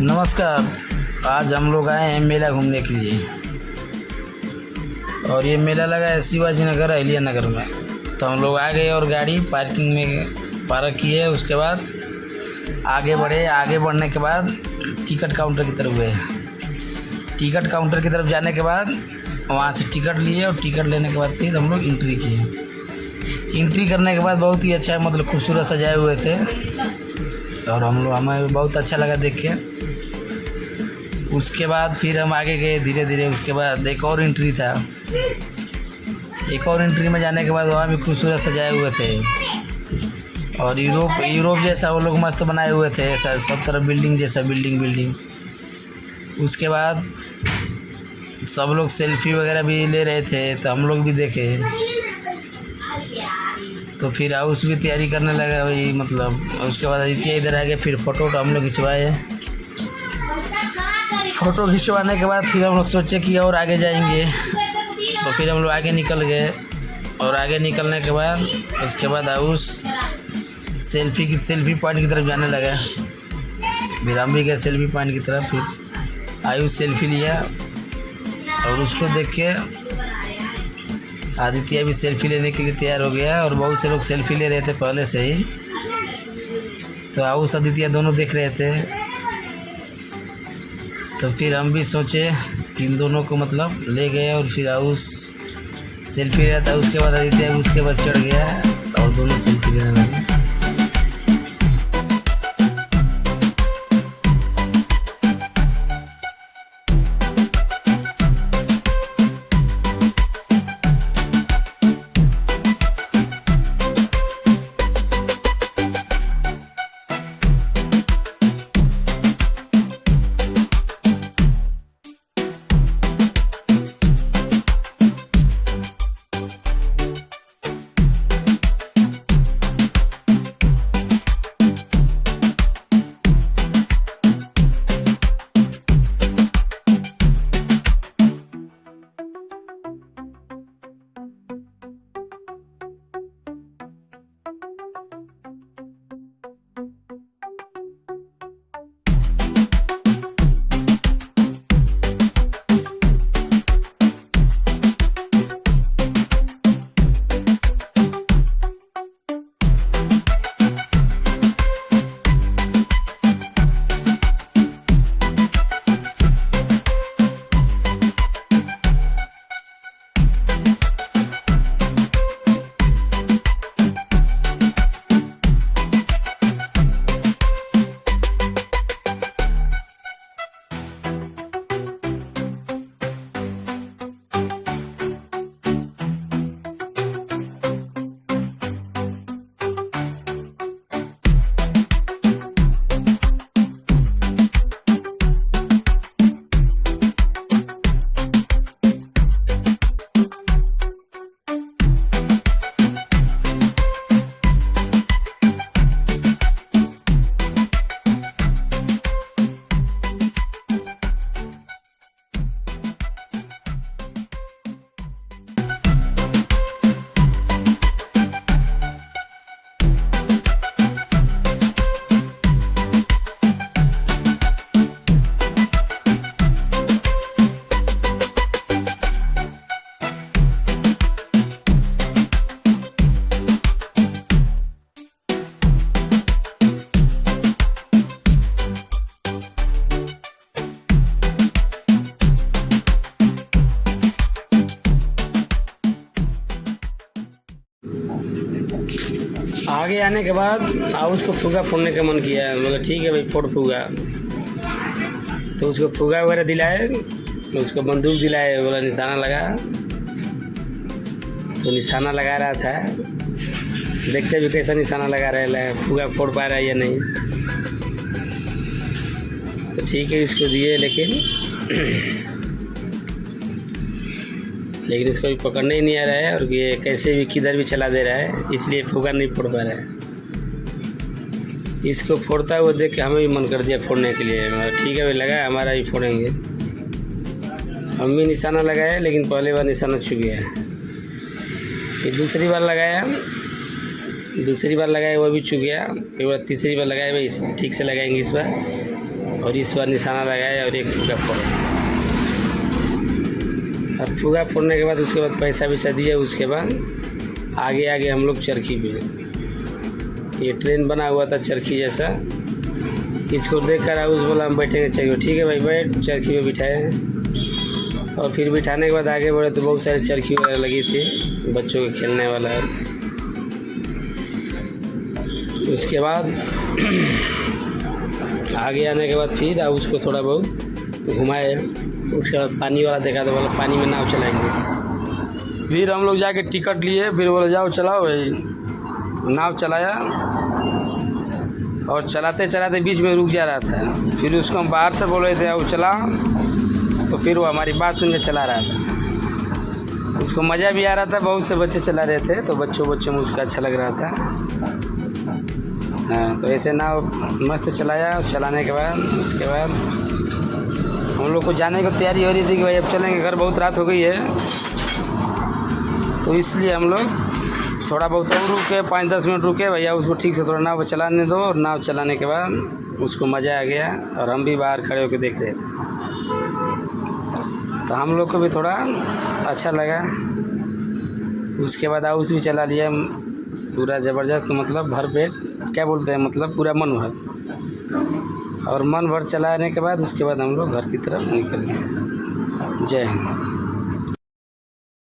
नमस्कार। आज हम लोग आए हैं मेला घूमने के लिए और ये मेला लगा है शिवाजी नगर अहिल्या नगर में। तो हम लोग आ गए और गाड़ी पार्किंग में पार्क किए। उसके बाद आगे बढ़े। आगे बढ़ने के बाद टिकट काउंटर की तरफ गए। टिकट काउंटर की तरफ जाने के बाद वहाँ से टिकट लिए और टिकट लेने के बाद फिर हम लोग एंट्री किए। एंट्री करने के बाद बहुत ही अच्छा मतलब खूबसूरत सजाए हुए थे और हमें बहुत अच्छा लगा देख के। उसके बाद फिर हम आगे गए धीरे धीरे। उसके बाद एक और एंट्री था। एक और एंट्री में जाने के बाद वहाँ भी खूबसूरत सजाए हुए थे और यूरोप जैसा वो लोग मस्त बनाए हुए थे, ऐसा सब तरफ बिल्डिंग जैसा बिल्डिंग। उसके बाद सब लोग सेल्फी वगैरह भी ले रहे थे तो हम लोग भी देखे। तो फिर हाउस भी तैयारी करने लगा वही मतलब। उसके बाद आदित्य इधर आ गए। फिर फ़ोटो हम लोग खिंचवाए। फ़ोटो खिंचवाने के बाद फिर हम लोग सोचे कि और आगे जाएंगे। तो फिर हम लोग आगे निकल गए और आगे निकलने के बाद उसके बाद हाउस सेल्फी पॉइंट की तरफ जाने लगा। फिर हम भी गए सेल्फी पॉइंट की तरफ। फिर आयुष सेल्फी लिया और उसको देख के आदित्य भी सेल्फी लेने के लिए तैयार हो गया और बहुत से लोग सेल्फी ले रहे थे पहले से ही। तो आयुष आदित्य दोनों देख रहे थे। तो फिर हम भी सोचे कि इन दोनों को मतलब ले गए और फिर आयुष सेल्फी ले रहा था। उसके बाद आदित्य भी उसके बाद चढ़ गया और दोनों सेल्फी लेने लगे। आगे आने के बाद हाउस को फुगा फोड़ने का मन किया। बोला ठीक है भाई फोड़ फुगा। तो उसको फुगा वगैरह दिलाए, उसको बंदूक दिलाए। बोला निशाना लगा। तो निशाना लगा रहा था। देखते भी कैसा निशाना लगा रहा है, फुगा फोड़ पा रहा है या नहीं। तो ठीक है इसको दिए लेकिन इसको भी पकड़ने ही नहीं आ रहा है और ये कैसे भी किधर भी चला दे रहा है, इसलिए फुगा नहीं फोड़ पा रहा है। इसको फोड़ता हुआ देख के हमें भी मन कर दिया फोड़ने के लिए। ठीक है भाई लगा हमारा भी फोड़ेंगे। हम भी निशाना लगाए लेकिन पहले बार निशाना छू गया। फिर दूसरी बार लगाया वो भी चूक गया। फिर बार तीसरी बार लगाया भाई ठीक से लगाएंगे इस बार। और इस बार निशाना लगाए और एक फुगा फोड़े। और फुगा फोड़ने के बाद उसके बाद पैसा वैसा दिए। उसके बाद आगे आगे हम लोग चरखी पे, ये ट्रेन बना हुआ था चरखी जैसा, इसको देख कर उस बोला हम बैठेंगे चरखी। ठीक है भाई बैठ, चरखी पे बिठाए। और फिर बिठाने के बाद आगे बढ़े तो बहुत सारी चरखी वगैरह लगी थी बच्चों के खेलने वाला है। तो उसके बाद आगे आने के बाद फिर उसको थोड़ा बहुत घुमाए। उसके बाद पानी वाला देखा तो बोला पानी में नाव चलाएंगे। फिर हम लोग जाके टिकट लिए, फिर बोले जाओ चलाओ भाई। नाव चलाया और चलाते चलाते बीच में रुक जा रहा था। फिर उसको हम बाहर से बोल रहे थे वो चला, तो फिर वो हमारी बात सुन के चला रहा था। उसको मज़ा भी आ रहा था, बहुत से बच्चे चला रहे थे तो बच्चों में उसका अच्छा लग रहा था। हाँ, तो ऐसे नाव मस्त चलाया। चलाने के बाद उसके बाद हम लोग को जाने की तैयारी हो रही थी कि भाई अब चलेंगे, घर बहुत रात हो गई है। तो इसलिए हम लोग थोड़ा बहुत और रुके, 5-10 मिनट रुके भैया उसको ठीक से थोड़ा नाव चलाने दो। और नाव चलाने के बाद उसको मज़ा आ गया और हम भी बाहर खड़े होकर देख रहे थे, तो हम लोग को भी थोड़ा अच्छा लगा। उसके बाद हाउस भी चला लिया पूरा ज़बरदस्त, मतलब भर पेट, क्या बोलते हैं, मतलब पूरा मन भर। और मन भर चलाने के बाद उसके बाद हम लोग घर की तरफ निकल गए। जय हिंद।